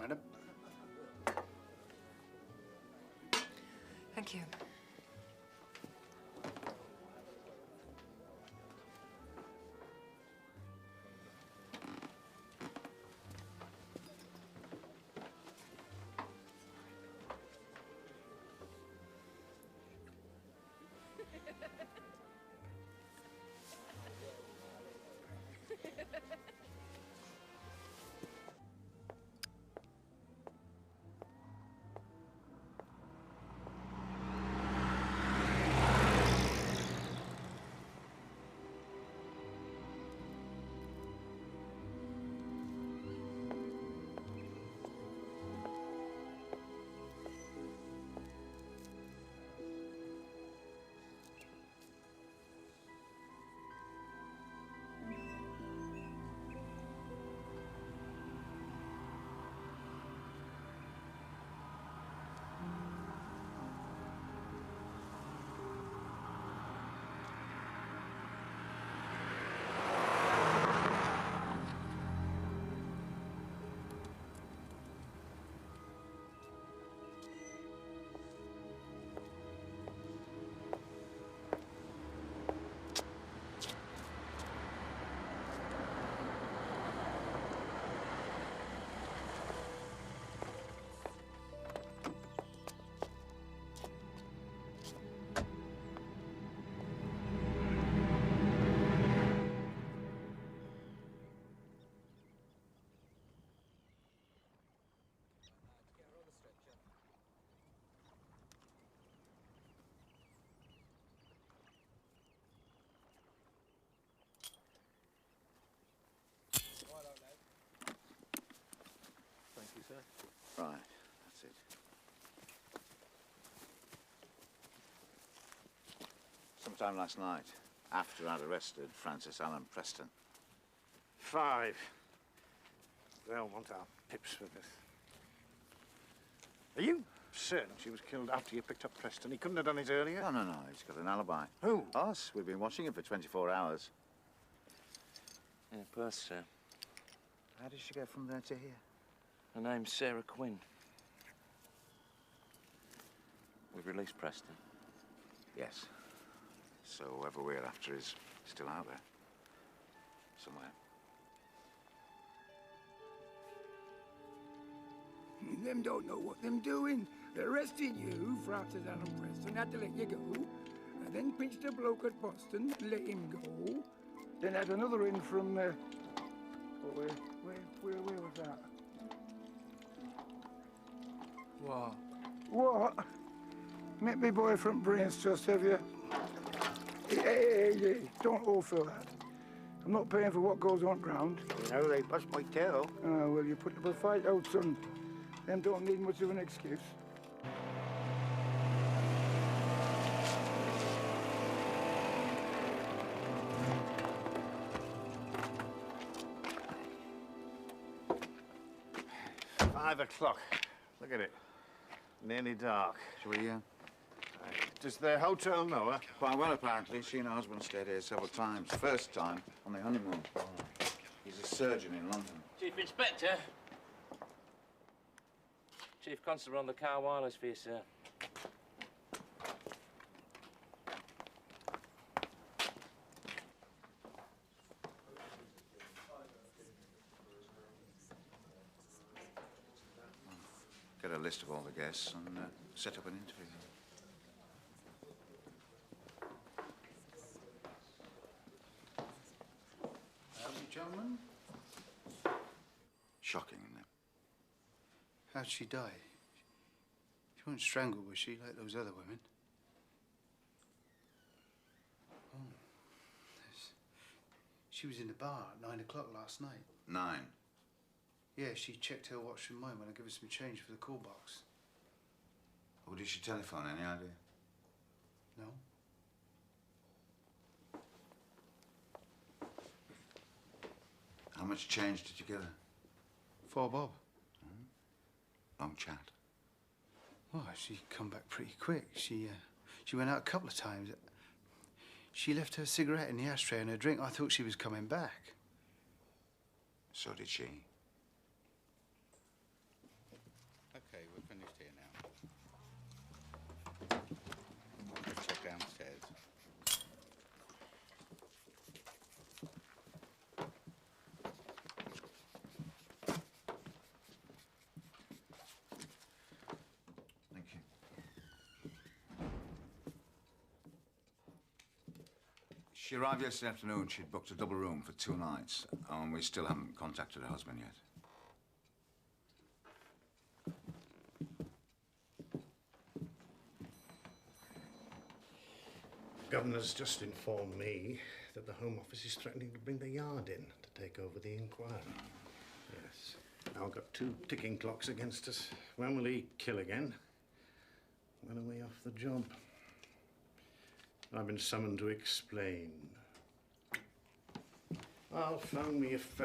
madam. Thank you. Thank you, sir. Right, that's it. Sometime last night, after I'd arrested Francis Allen Preston. 5. They'll want our pips for this. Are you certain she was killed after you picked up Preston? He couldn't have done it earlier? No, he's got an alibi. Who? Us. We've been watching him for 24 hours. Yeah, Perth, sir. How did she get from there to here? Her name's Sarah Quinn. We've released Preston. Yes. So whoever we're after is still out there. Somewhere. Them don't know what them doing. They arrested you, Francis Allen Preston, had to let you go, and then pinched a bloke at Boston and let him go. Then had another in from, where was that? What? What? Met me boy from Brains Trust, have you? Hey, don't all for that. I'm not paying for what goes on ground. You know, they bust my tail. Oh, well, you put up a fight out, son. Them don't need much of an excuse. Five o'clock. Look at it. Nearly dark. Shall we, Does the hotel know her? Quite well, apparently. She and her husband stayed here several times. First time on their honeymoon. He's a surgeon in London. Chief Inspector. Chief Constable on the car wireless for you, sir. Get a list of all the guests and set up an interview. Howdy, gentlemen. Shocking, isn't it? How'd she die? She wasn't strangled, was she, like those other women? Oh. She was in the bar at 9 o'clock last night. 9? Yeah, she checked her watch and mine when I gave her some change for the call box. Who did she telephone? Any idea? No? How much change did you give her? 4 bob. Long chat. Well, she come back pretty quick. She went out a couple of times. She left her cigarette in the ashtray and her drink. I thought she was coming back. So did she. She arrived yesterday afternoon. She'd booked a double room for 2 nights, and we still haven't contacted her husband yet. Governor's just informed me that the Home Office is threatening to bring the Yard in to take over the inquiry. Yes. Now we've got 2 ticking clocks against us. When will he kill again? When are we off the job? I've been summoned to explain. Well, phone me if...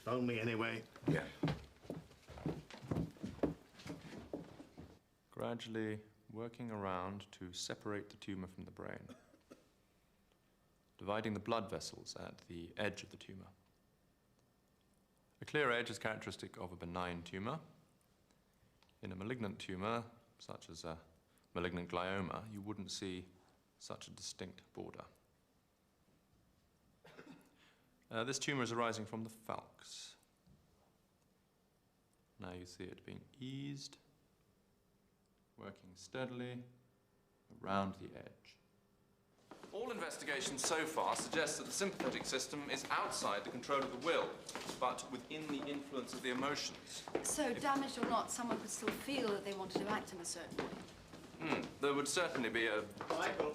phone me anyway. Yeah. Gradually working around to separate the tumour from the brain, dividing the blood vessels at the edge of the tumour. A clear edge is characteristic of a benign tumour. In a malignant tumour, such as a malignant glioma, you wouldn't see such a distinct border. This tumour is arising from the falx. Now you see it being eased, working steadily around the edge. All investigations so far suggest that the sympathetic system is outside the control of the will, but within the influence of the emotions. So, damaged or not, someone could still feel that they wanted to act in a certain way. There would certainly be a... Michael.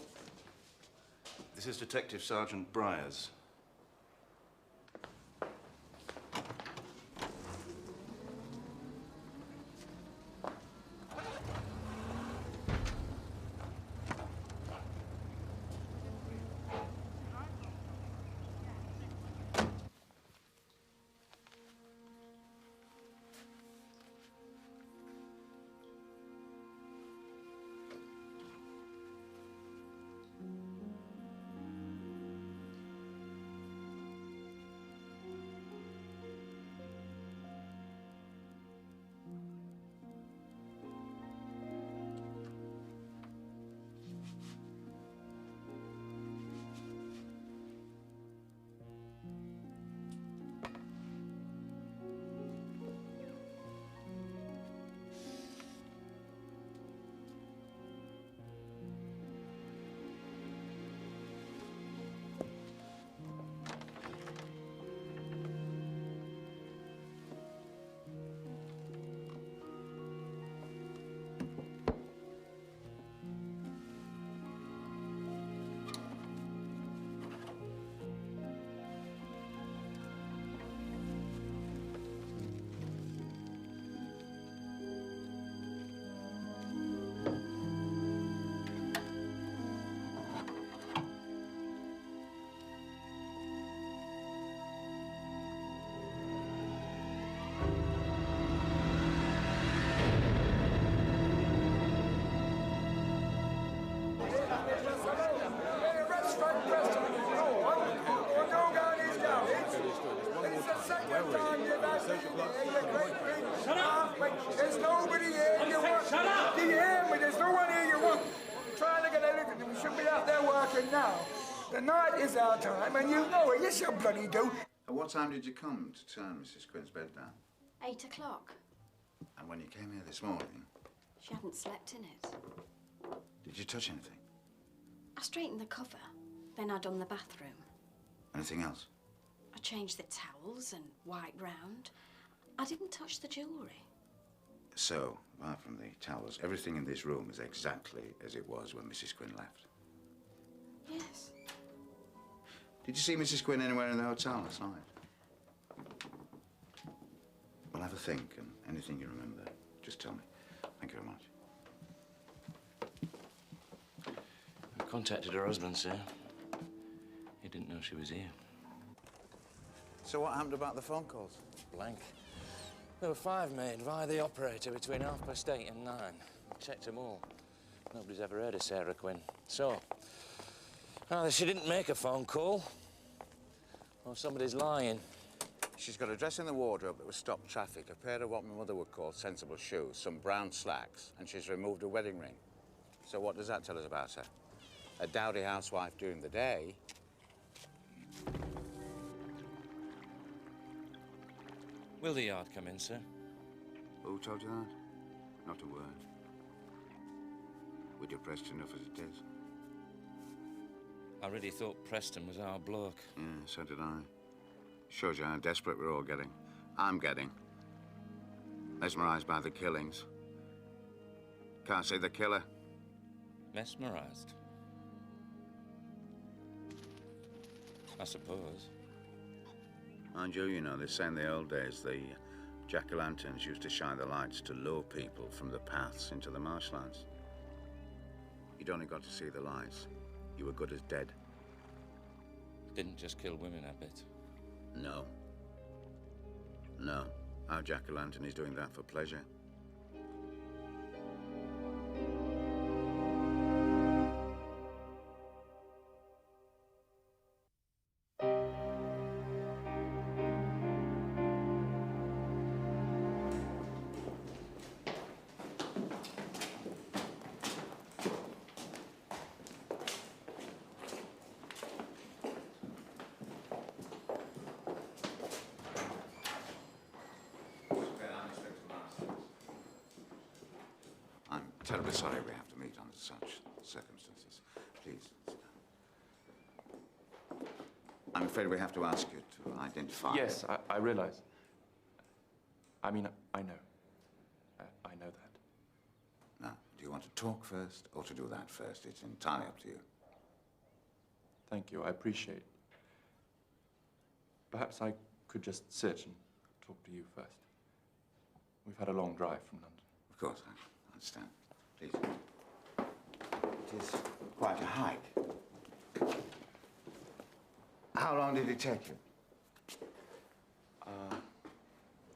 This is Detective Sergeant Briers. Shut up! There's nobody here you want. Shut up! Do you hear me? There's no one here you want. We're trying to get everything. We should be out there working now. The night is our time, and you know it. Yes, you bloody do. At what time did you come to turn Mrs. Quinn's bed down? 8 o'clock. And when you came here this morning, She hadn't slept in it. did you touch anything? I straightened the cover, then I done the bathroom. Anything else? I changed the towels and wiped round. I didn't touch the jewellery. So, apart from the towels, everything in this room is exactly as it was when Mrs. Quinn left. Yes. Did you see Mrs. Quinn anywhere in the hotel last night? Well, have a think, and anything you remember, just tell me. Thank you very much. I contacted her husband, sir. He didn't know she was here. So what happened about the phone calls? Blank. There were 5 made via the operator between 8:30 and 9. I checked them all. Nobody's ever heard of Sarah Quinn. So, either she didn't make a phone call, or somebody's lying. She's got a dress in the wardrobe that was stopped traffic, a pair of what my mother would call sensible shoes, some brown slacks, and she's removed a wedding ring. So what does that tell us about her? A dowdy housewife during the day. Will the Yard come in, sir? Who told you that? Not a word. We're depressed enough as it is. I really thought Preston was our bloke. Yeah, so did I. Shows you how desperate we're all getting. I'm getting. Mesmerised by the killings. Can't see the killer. Mesmerised? I suppose. Mind you, they say in the old days the jack-o'-lanterns used to shine the lights to lure people from the paths into the marshlands. You'd only got to see the lights. You were good as dead. Didn't just kill women, I bet. No. No. Our jack-o'-lantern is doing that for pleasure. I'm terribly sorry we have to meet under such circumstances. Please, sit down. I'm afraid we have to ask you to identify... Yes, I realise. I mean, I know. I know that. Now, do you want to talk first or to do that first? It's entirely up to you. Thank you, I appreciate. Perhaps I could just sit and talk to you first. We've had a long drive from London. Of course, I understand. Please. It is quite a hike. How long did it take you?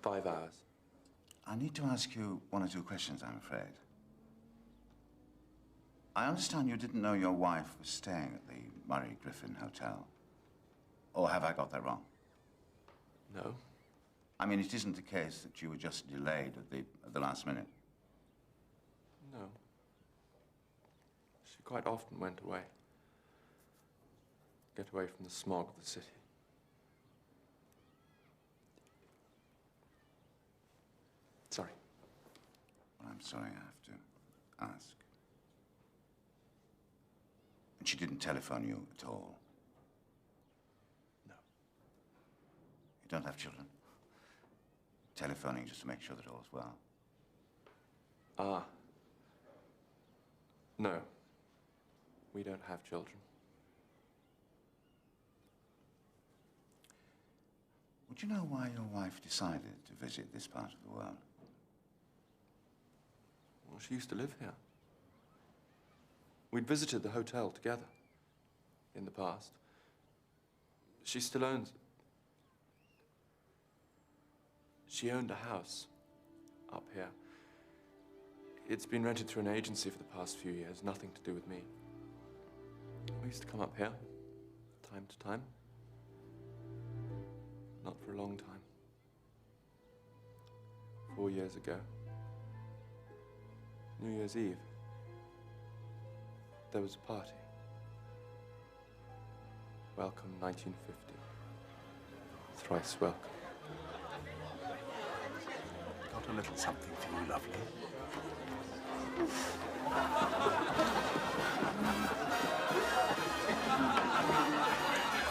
5 hours. I need to ask you one or two questions, I'm afraid. I understand you didn't know your wife was staying at the Murray Griffin Hotel. Or have I got that wrong? No. I mean, it isn't the case that you were just delayed at the last minute. No. She quite often went away. Get away from the smog of the city. Sorry. Well, I'm sorry I have to ask. And she didn't telephone you at all? No. You don't have children? Telephoning just to make sure that all's well? No. We don't have children. Would you know why your wife decided to visit this part of the world? Well, she used to live here. We'd visited the hotel together in the past. She still owns... She owned a house up here. It's been rented through an agency for the past few years, nothing to do with me. We used to come up here, time to time. Not for a long time. 4 years ago, New Year's Eve, there was a party. Welcome 1950. Thrice welcome. Got a little something for you, lovely.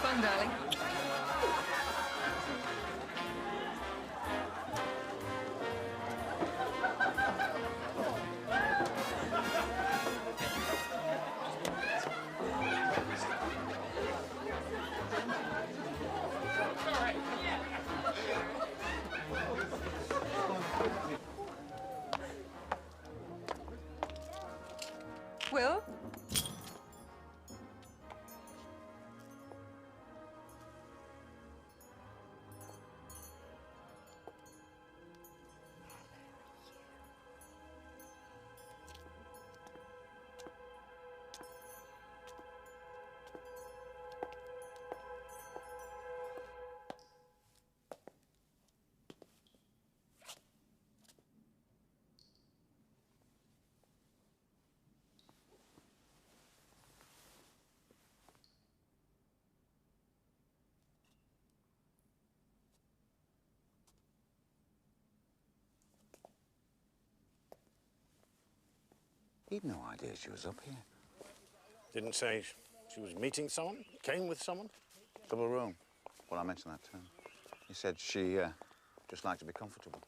Fun, darling. Will? He'd no idea she was up here. Didn't say She was meeting someone? Came with someone? Double room. Well, I mentioned that to him. He said she just liked to be comfortable.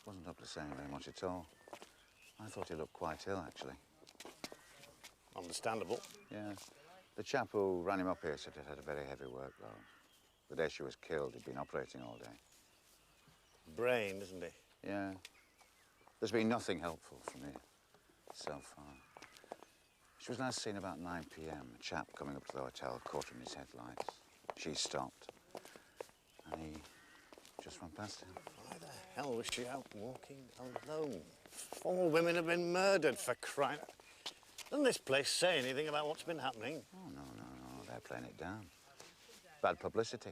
Wasn't up to saying very much at all. I thought he looked quite ill, actually. Understandable. Yeah. The chap who ran him up here said he'd had a very heavy workload. The day she was killed, he'd been operating all day. Brain, isn't he? Yeah. There's been nothing helpful from here so far. She was last seen about 9 p.m. A chap coming up to the hotel caught her in his headlights. She stopped, and he just went past her. Why the hell was she out walking alone? 4 women have been murdered, for crying out. Doesn't this place say anything about what's been happening? Oh, no. They're playing it down. Bad publicity.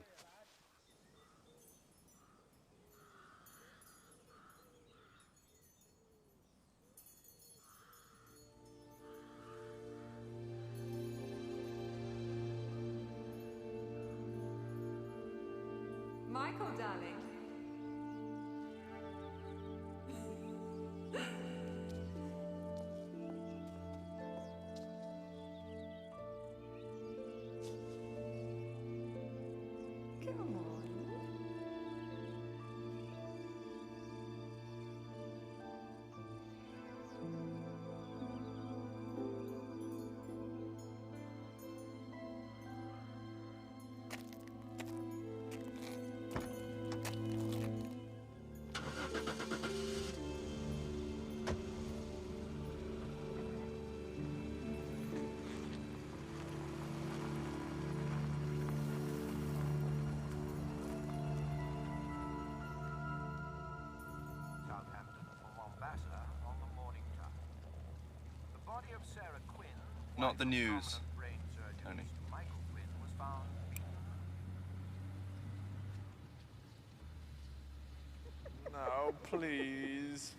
Michael, darling. Come on. Not the news, Tony. No, please.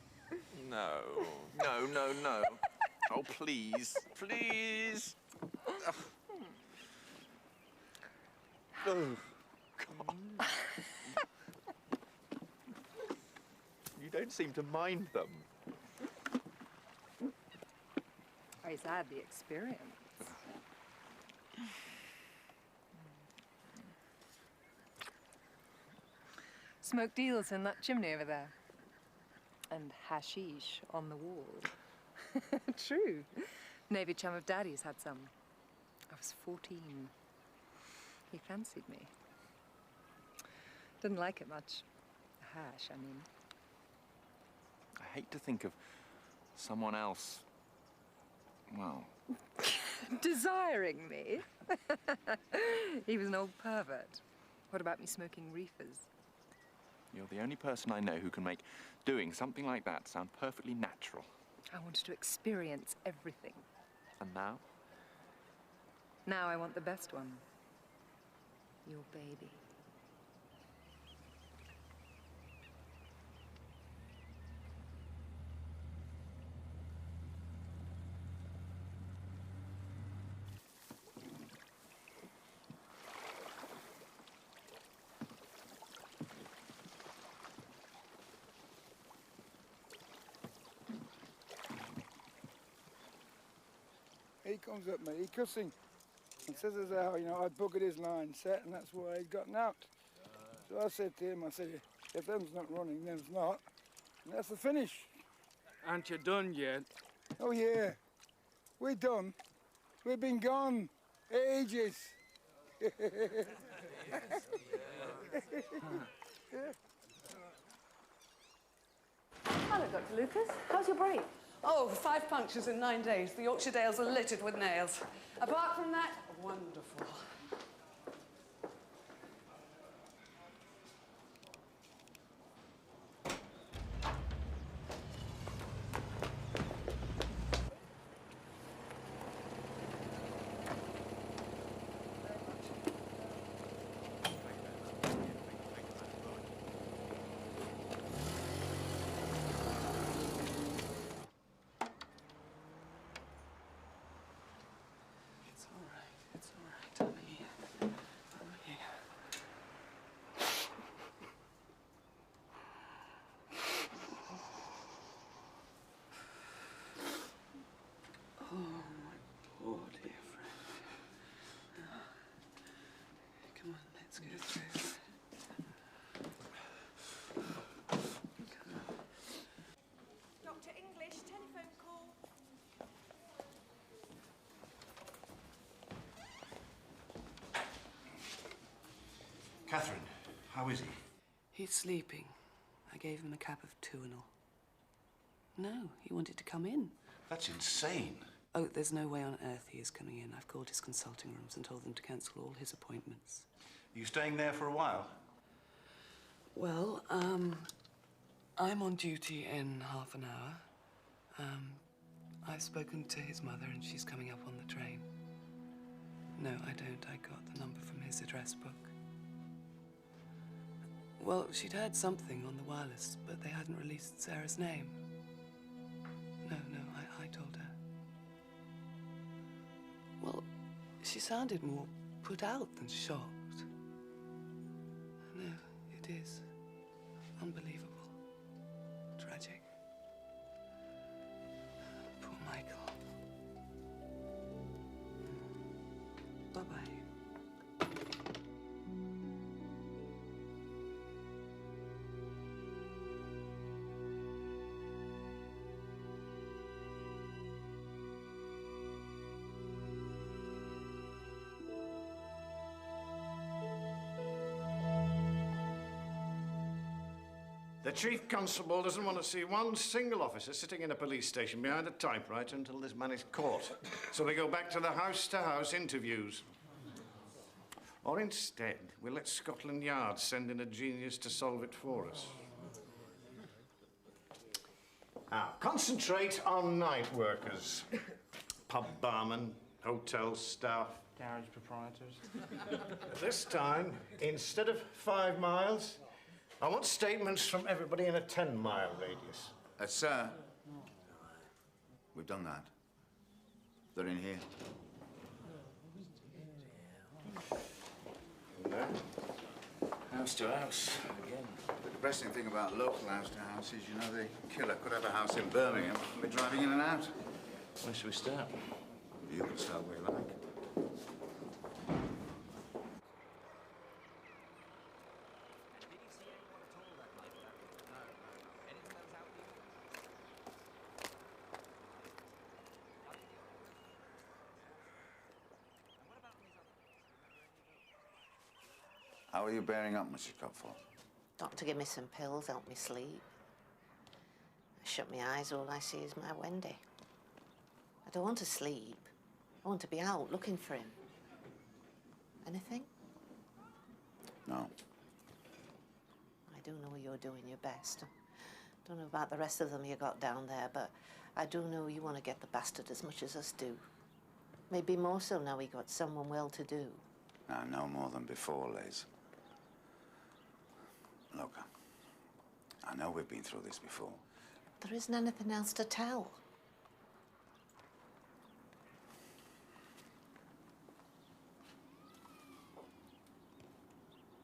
No. No. Oh, please. Please. Oh, God. You don't seem to mind them. He's had the experience. Smoked eels in that chimney over there. And hashish on the wall. True. Navy chum of Daddy's had some. I was 14. He fancied me. Didn't like it much. Hash, I mean. I hate to think of someone else, well... Desiring me? He was an old pervert. What about me smoking reefers? You're the only person I know who can make doing something like that sound perfectly natural. I wanted to experience everything. And now? Now I want the best one. Your baby. He comes up me, cussing, and says as how, you know, I buggered his line set and that's why he'd gotten out. So I said to him, I said, if them's not running, them's not. And that's the finish. Aren't you done yet? Oh, yeah. We're done. We've been gone ages. Hello, Dr. Lucas. How's your break? Oh, 5 punctures in 9 days. The Yorkshire Dales are littered with nails. Apart from that, wonderful. It's all right, darling. Let's go through. Dr. English, telephone call. Catherine, how is he? He's sleeping. I gave him a cap of Tuinal. No, he wanted to come in. That's insane. Oh, there's no way on earth he is coming in. I've called his consulting rooms and told them to cancel all his appointments. Are you staying there for a while? Well, I'm on duty in half an hour. I've spoken to his mother and she's coming up on the train. No, I don't. I got the number from his address book. Well, she'd heard something on the wireless, but they hadn't released Sarah's name. No, I told her. Well, she sounded more put out than shocked. No, it is. Unbelievable. Tragic. Poor Michael. Bye-bye. The Chief Constable doesn't want to see one single officer sitting in a police station behind a typewriter until this man is caught. So they go back to the house-to-house interviews. Or instead, we let Scotland Yard send in a genius to solve it for us. Now, concentrate on night workers. Pub barman, hotel staff. Garage proprietors. This time, instead of 5 miles, I want statements from everybody in a 10-mile radius. Sir, we've done that. They're in here. House to house, again. The depressing thing about local house to house is, you know, the killer could have a house in Birmingham and be driving in and out. Where should we start? You can start where you like. How are you bearing up, Mrs. Copford? Doctor give me some pills, help me sleep. I shut my eyes, all I see is my Wendy. I don't want to sleep. I want to be out looking for him. Anything? No. I do know you're doing your best. Don't know about the rest of them you got down there, but I do know you want to get the bastard as much as us do. Maybe more so now he got someone well-to-do. No more than before, Liz. Look, I know we've been through this before. There isn't anything else to tell.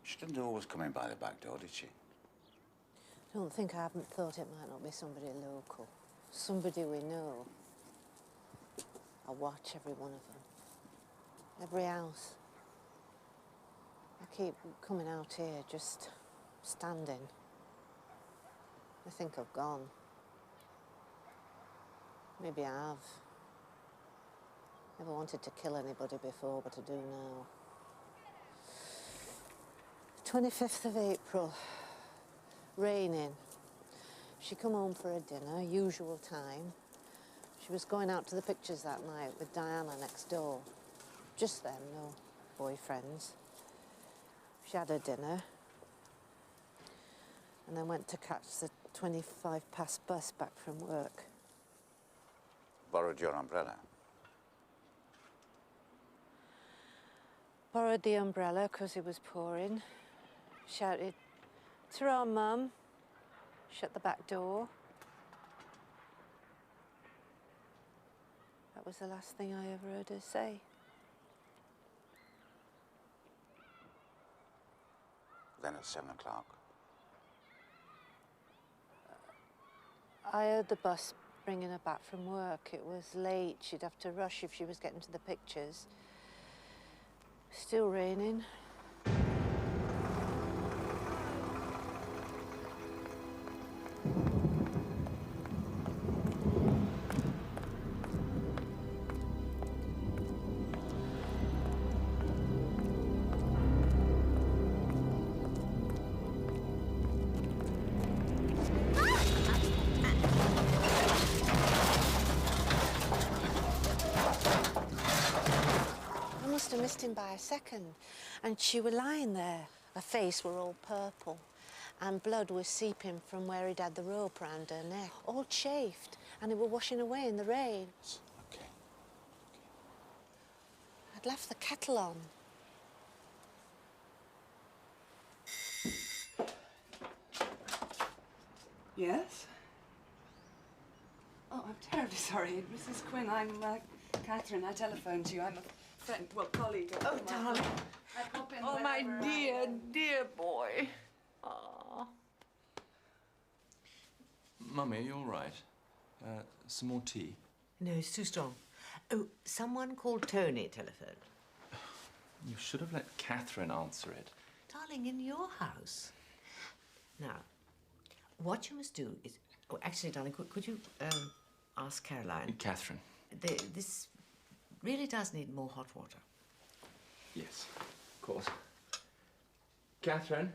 She didn't always come in by the back door, did she? Don't think I haven't thought it might not be somebody local. Somebody we know. I watch every one of them. Every house. I keep coming out here, just standing. I think I've gone. Maybe I have. Never wanted to kill anybody before, but I do now. 25th of April. Raining. She come home for a dinner, usual time. She was going out to the pictures that night with Diana next door. Just them, no boyfriends. She had her dinner and then went to catch the 25 past bus back from work. Borrowed your umbrella. Borrowed the umbrella because it was pouring. Shouted, "Ta-ra, Mum." Shut the back door. That was the last thing I ever heard her say. Then at 7 o'clock. I heard the bus bringing her back from work. It was late. She'd have to rush if she was getting to the pictures. Still raining. missed him by a second. And she were lying there. Her face were all purple. And blood was seeping from where he'd had the rope round her neck. All chafed. And it were washing away in the rain. Okay. I'd left the kettle on. Yes? Oh, I'm terribly sorry. Mrs. Quinn, I'm Catherine. I telephoned you. I'm a friend, well, colleague of Oh, darling. I pop in Oh, my whenever dear, dear boy. Aw. Mummy, are you all right? Some more tea? No, it's too strong. Oh, someone called Tony telephoned. You should have let Catherine answer it. Darling, in your house. Now, what you must do is... Oh, actually, darling, could you ask Caroline? Catherine. This really does need more hot water. Yes, of course. Catherine?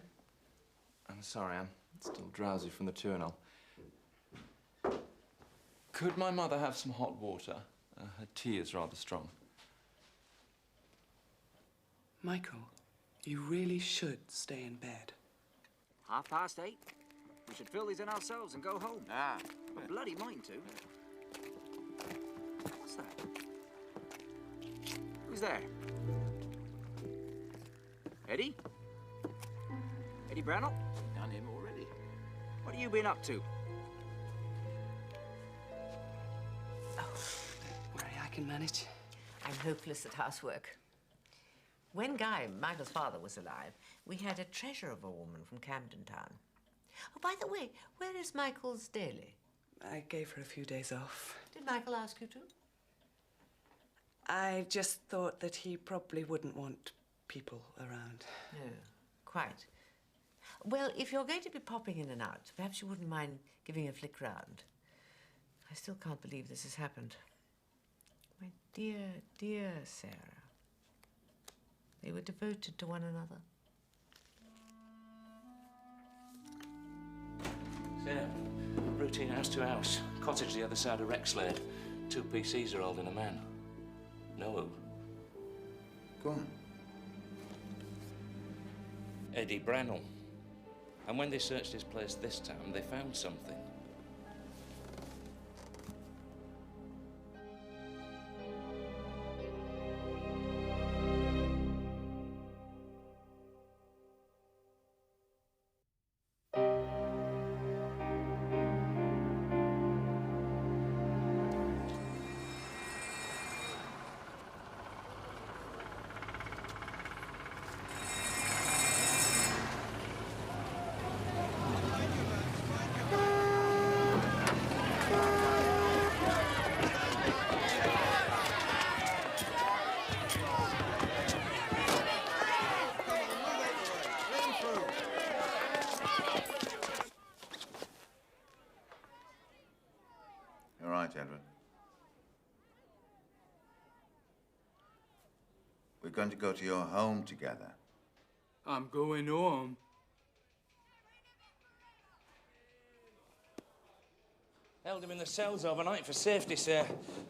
I'm sorry, I'm still drowsy from the Turinol. Could my mother have some hot water? Her tea is rather strong. Michael, you really should stay in bed. 8:30. We should fill these in ourselves and go home. Ah. But bloody mind to. What's that? Who's there? Eddie? Eddie Brownell? Done him already. What have you been up to? Worry, I can manage. I'm hopeless at housework. When Guy, Michael's father, was alive, we had a treasure of a woman from Camden Town. Oh, by the way, where is Michael's daily? I gave her a few days off. Did Michael ask you to? I just thought that he probably wouldn't want people around. No, quite. Well, if you're going to be popping in and out, perhaps you wouldn't mind giving a flick round. I still can't believe this has happened. My dear, dear Sarah. They were devoted to one another. Sarah, routine house to house. Cottage the other side of Rexlade. 2 PCs are holding a man. Know who? Go on. Eddie Brownell. And when they searched his place this time, they found something. All right, Edward. We're going to go to your home together. I'm going home. Held him in the cells overnight for safety, sir.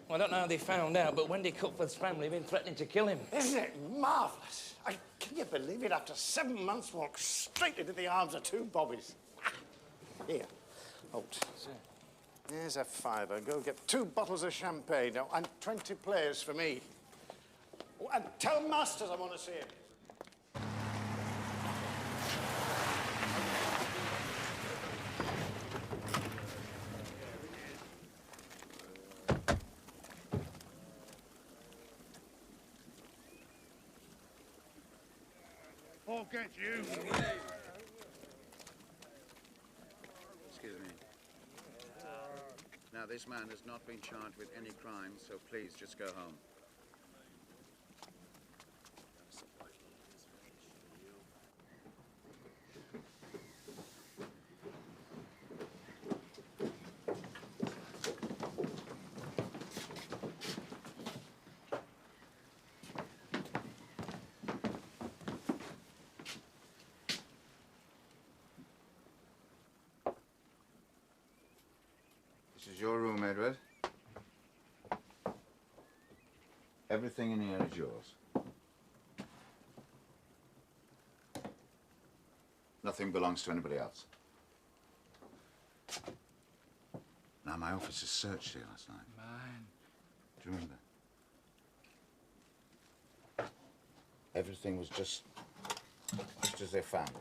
Well, I don't know how they found out, but Wendy Cuthbert's family have been threatening to kill him. Isn't it marvellous? Can you believe it? After 7 months, walk straight into the arms of 2 bobbies. Here, Holt. Sir. Here's a £5. Go get 2 bottles of champagne now, and 20 players for me. Oh, and tell Masters I want to see him. I'll get you. Excuse me. Now, this man has not been charged with any crime, so please just go home. This is your room, Edward. Everything in here is yours. nothing belongs to anybody else. Now, my officers searched here last night. Mine. Do you remember? Everything was just as they found it.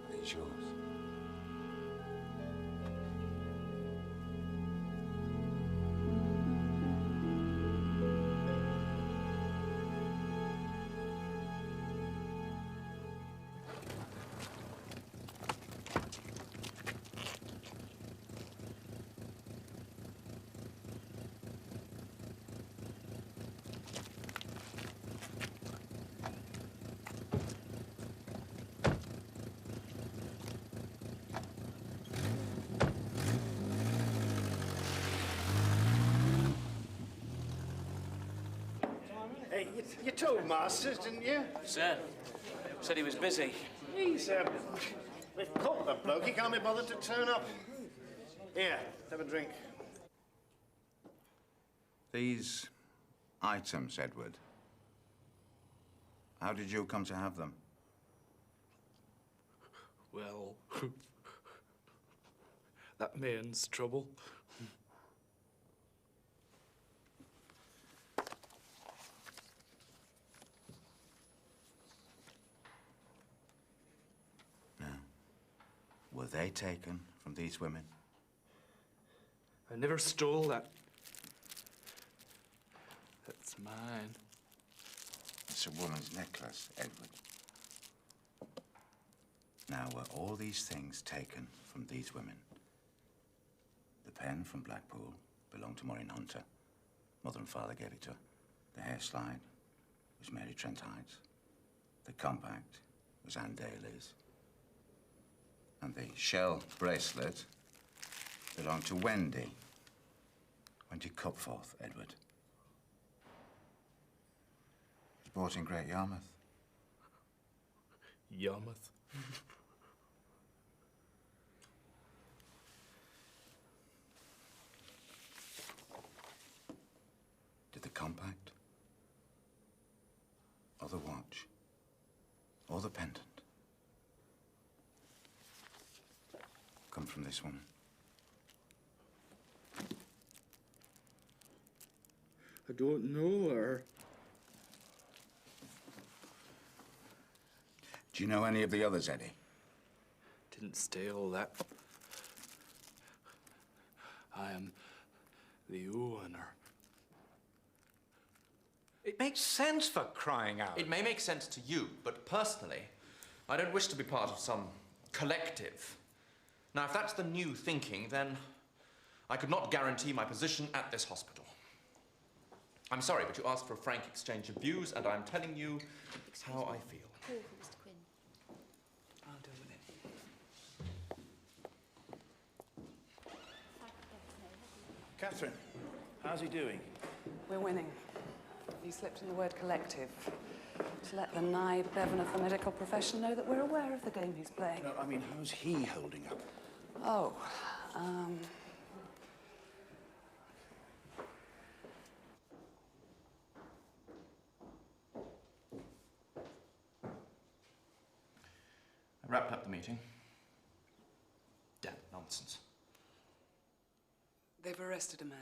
Are these yours? Hey, you told Masters, didn't you? Sir, said he was busy. He's, we've caught the bloke. He can't be bothered to turn up. Here, have a drink. These items, Edward. How did you come to have them? Well, that means trouble. Were they taken from these women? I never stole that. That's mine. It's a woman's necklace, Edward. Now, were all these things taken from these women? The pen from Blackpool belonged to Maureen Hunter. Mother and father gave it to her. The hair slide was Mary Trent Hyde's. The compact was Anne Daly's. And the shell bracelet belonged to Wendy. Wendy Cupforth, Edward. It was bought in Great Yarmouth. Yarmouth. Did the compact, or the watch, or the pendant come from this woman? I don't know her. Do you know any of the others, Eddie? Didn't steal that. I am the owner. It makes sense, for crying out. It may make sense to you, but personally, I don't wish to be part of some collective. Now, if that's the new thinking, then I could not guarantee my position at this hospital. I'm sorry, but you asked for a frank exchange of views, and I'm telling you how I feel. Call for Mr. Quinn. I'll deal with it. Catherine, how's he doing? We're winning. You slipped in the word collective to let the nigh Bevan of the medical profession know that we're aware of the game he's playing. No, I mean, how's he holding up? Oh, I wrapped up the meeting. Damn nonsense. they've arrested a man.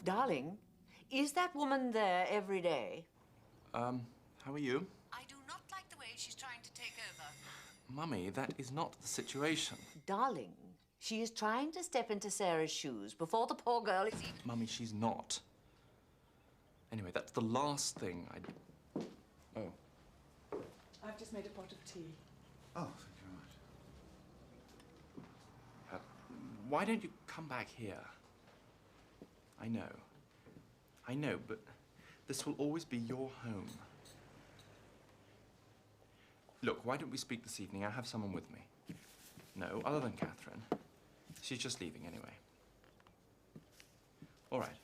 Darling, is that woman there every day? How are you? I do not like the way she's trying to Mummy, that is not the situation. Darling, she is trying to step into Sarah's shoes before the poor girl is even... Mummy, she's not. Anyway, that's the last thing I... Oh. I've just made a pot of tea. Oh, thank you very much. Why don't you come back here? I know, but this will always be your home. Look, why don't we speak this evening? I have someone with me. No, other than Catherine. She's just leaving anyway. All right.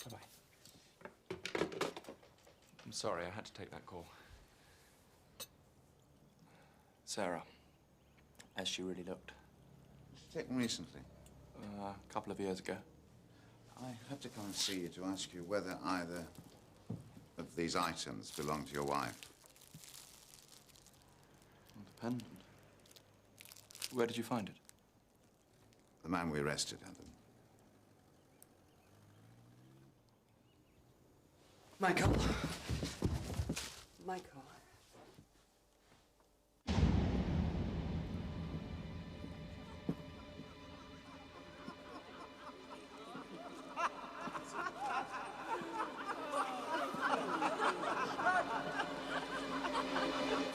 Bye-bye. I'm sorry, I had to take that call. Sarah, as she really looked. Was she taken recently? A couple of years ago. I had to come and see you to ask you whether either of these items belong to your wife. Pendant. Where did you find it? The man we arrested had them. Michael. Michael.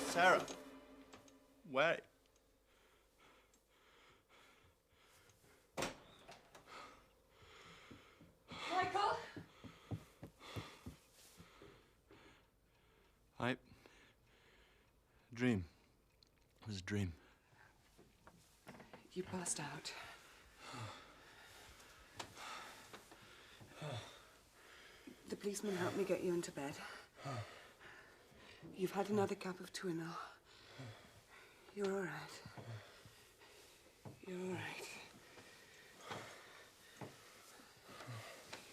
Sarah. Wait. Michael? Dream. It was a dream. You passed out. The policeman helped me get you into bed. You've had another cup of Twinner. You're all right. You're all right.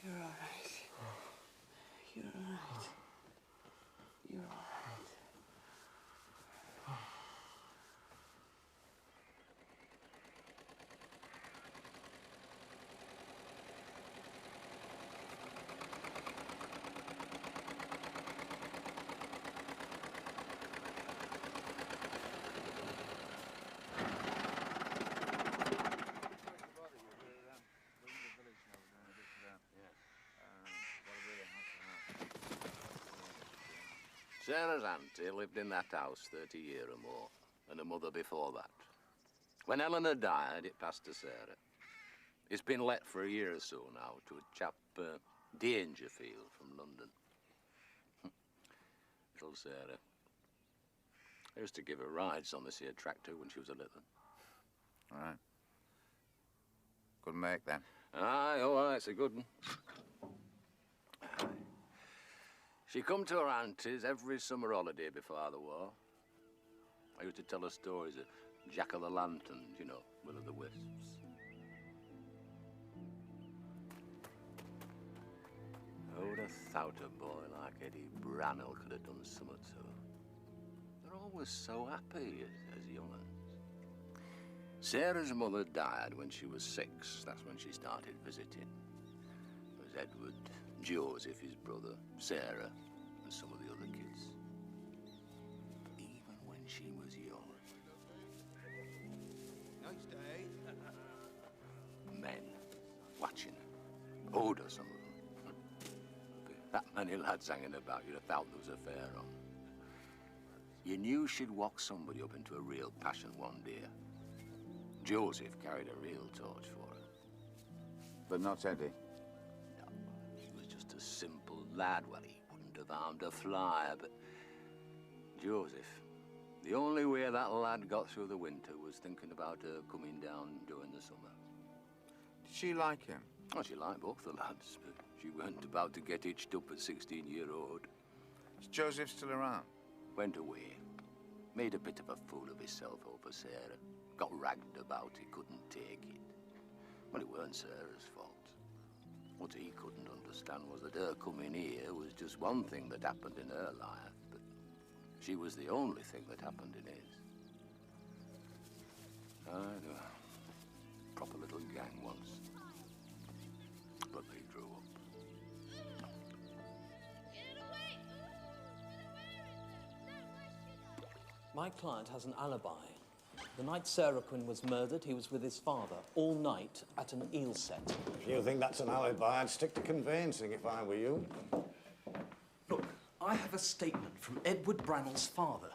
You're all right. You're all right. You're all right. Sarah's auntie lived in that house 30 years or more, and her mother before that. When Eleanor died, it passed to Sarah. It's been let for a year or so now to a chap, Dangerfield from London. Little Sarah. I used to give her rides on this here tractor when she was a little. All right. Good make, then. Aye, all right, it's a good one. She come to her auntie's every summer holiday before the war. I used to tell her stories of Jack of the Lanterns, you know, Will of the Wisps. Who'd have thought a boy like Eddie Brannell could have done something to her? They're always so happy as young uns. Sarah's mother died when she was 6. That's when she started visiting. It was Edward, Joseph, his brother, Sarah, and some of the other kids. Even when she was young. Nice day. Men watching her. Older, some of them. That many lads hanging about, you'd have thought there was a fair on. You knew she'd walk somebody up into a real passion one day. Joseph carried a real torch for her. But not Eddie. No, he was just a simple lad. Well, he wouldn't have harmed a fly, but Joseph, the only way that lad got through the winter was thinking about her coming down during the summer. Did she like him? Oh, she liked both the lads, but she weren't about to get hitched up at 16-year-old. Is Joseph still around? Went away. Made a bit of a fool of himself over Sarah. Got ragged about, he couldn't take it. Well, it weren't Sarah's fault. What he couldn't understand was that her coming here was just one thing that happened in her life, but she was the only thing that happened in his. They were a proper little gang once. But they grew up. My client has an alibi. The night Sarah Quinn was murdered, he was with his father all night at an eel set. If you think that's an alibi, I'd stick to conveyancing if I were you. Look, I have a statement from Edward Brannell's father,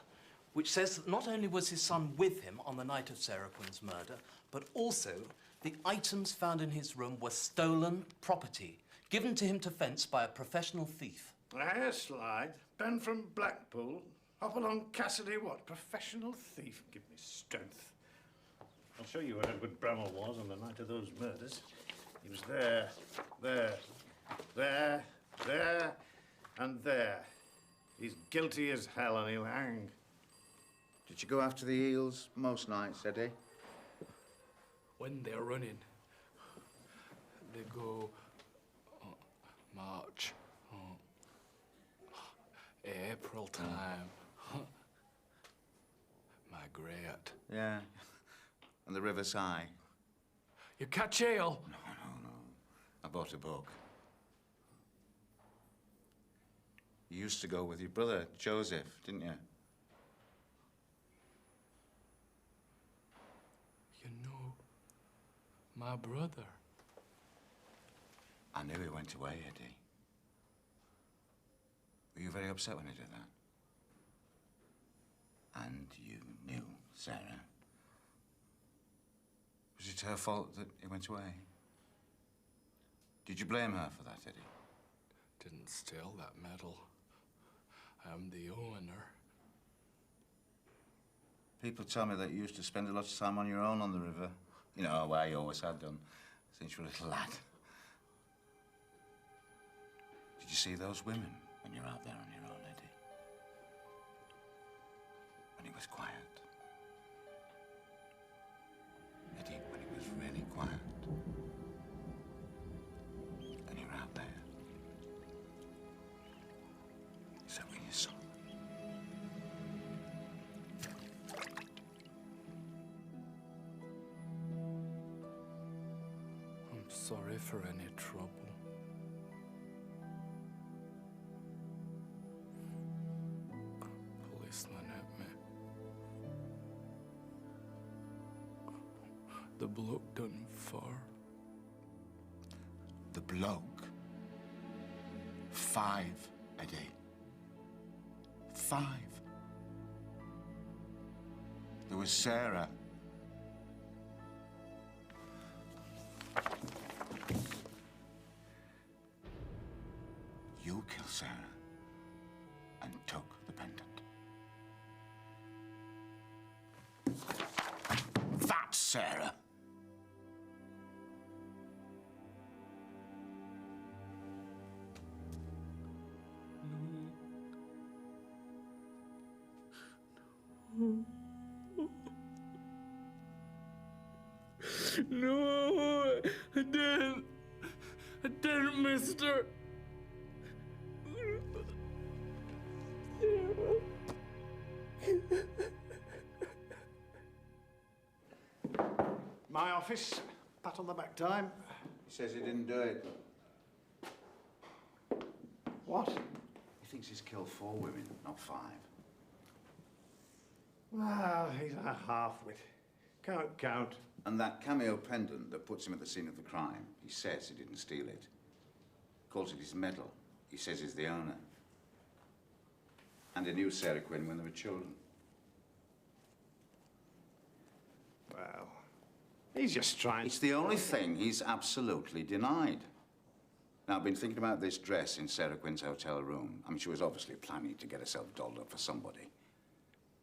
which says that not only was his son with him on the night of Sarah Quinn's murder, but also the items found in his room were stolen property, given to him to fence by a professional thief. Hey, slide. Ben from Blackpool. Hop along Cassidy, what? Professional thief? Give me strength. I'll show you where Edward Bramwell was on the night of those murders. He was there, and there. He's guilty as hell and he'll hang. Did you go after the eels most nights, Eddie? When they're running, they go March, April time. Migrate. Yeah. And the river's high. You catch ale? No. I bought a book. You used to go with your brother, Joseph, didn't you? You know, my brother. I knew he went away, Eddie. Were you very upset when he did that? And you knew Sarah. Was it her fault that he went away? Did you blame her for that, Eddie? Didn't steal that medal. I'm the owner. People tell me that you used to spend a lot of time on your own on the river. You know, where you always had done, since you were a little lad. Did you see those women when you're out there on your own, Eddie? When it was quiet. Eddie, when it was really quiet. And you're out there. Is that when you saw them? I'm sorry for any trouble. Policeman hit me. The bloke done far. The bloke? 5, Eddie. 5. There was Sarah. You killed Sarah and took the pendant. That's Sarah. No, I didn't. I didn't, mister. My office. Pat on the back time. He says he didn't do it. What? He thinks he's killed 4 women, not 5. Well, he's a half-wit. Can't count. And that cameo pendant that puts him at the scene of the crime, he says he didn't steal it. Calls it his medal. He says he's the owner. And he knew Sarah Quinn when they were children. Well, he's just trying... It's the only thing he's absolutely denied. Now, I've been thinking about this dress in Sarah Quinn's hotel room. I mean, she was obviously planning to get herself dolled up for somebody.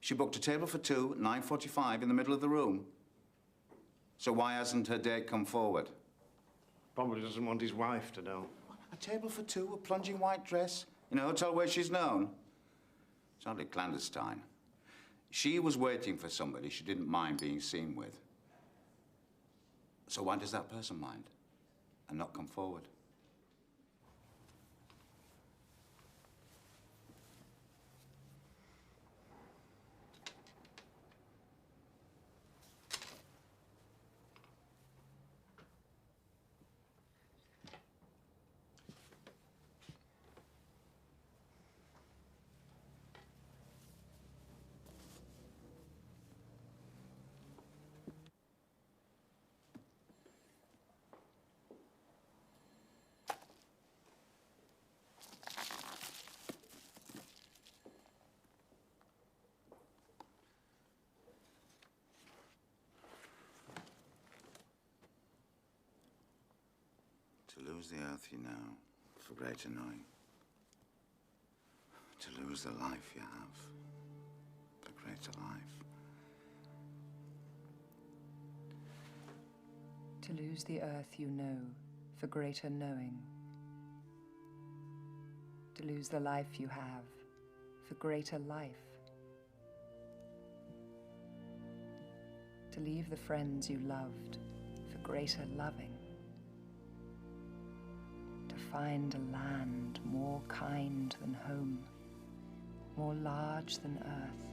She booked a table for 2 at 9:45 in the middle of the room. So why hasn't her date come forward? Probably doesn't want his wife to know. A table for 2, a plunging white dress, in a hotel where she's known. It's hardly clandestine. She was waiting for somebody she didn't mind being seen with. So why does that person mind and not come forward? lose the earth you know for greater knowing. To lose the life you have for greater life. To lose the earth you know for greater knowing. To lose the life you have for greater life. To leave the friends you loved for greater loving. To find a land more kind than home, more large than earth,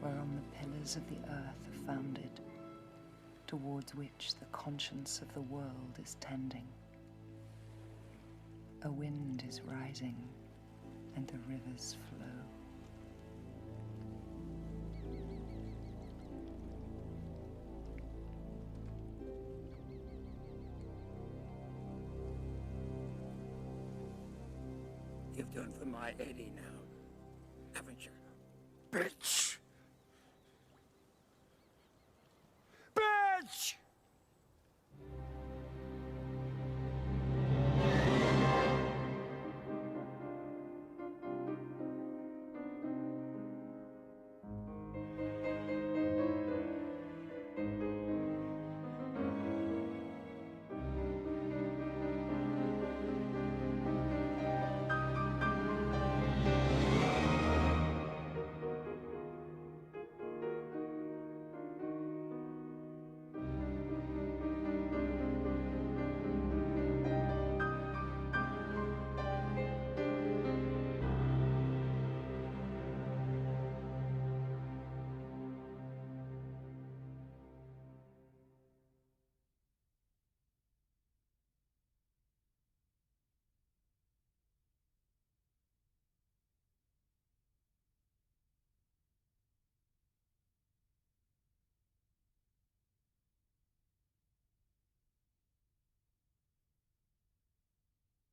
whereon the pillars of the earth are founded, towards which the conscience of the world is tending. A wind is rising, and the rivers flow. You've done for my Eddie now, haven't you? Bitch! Bitch!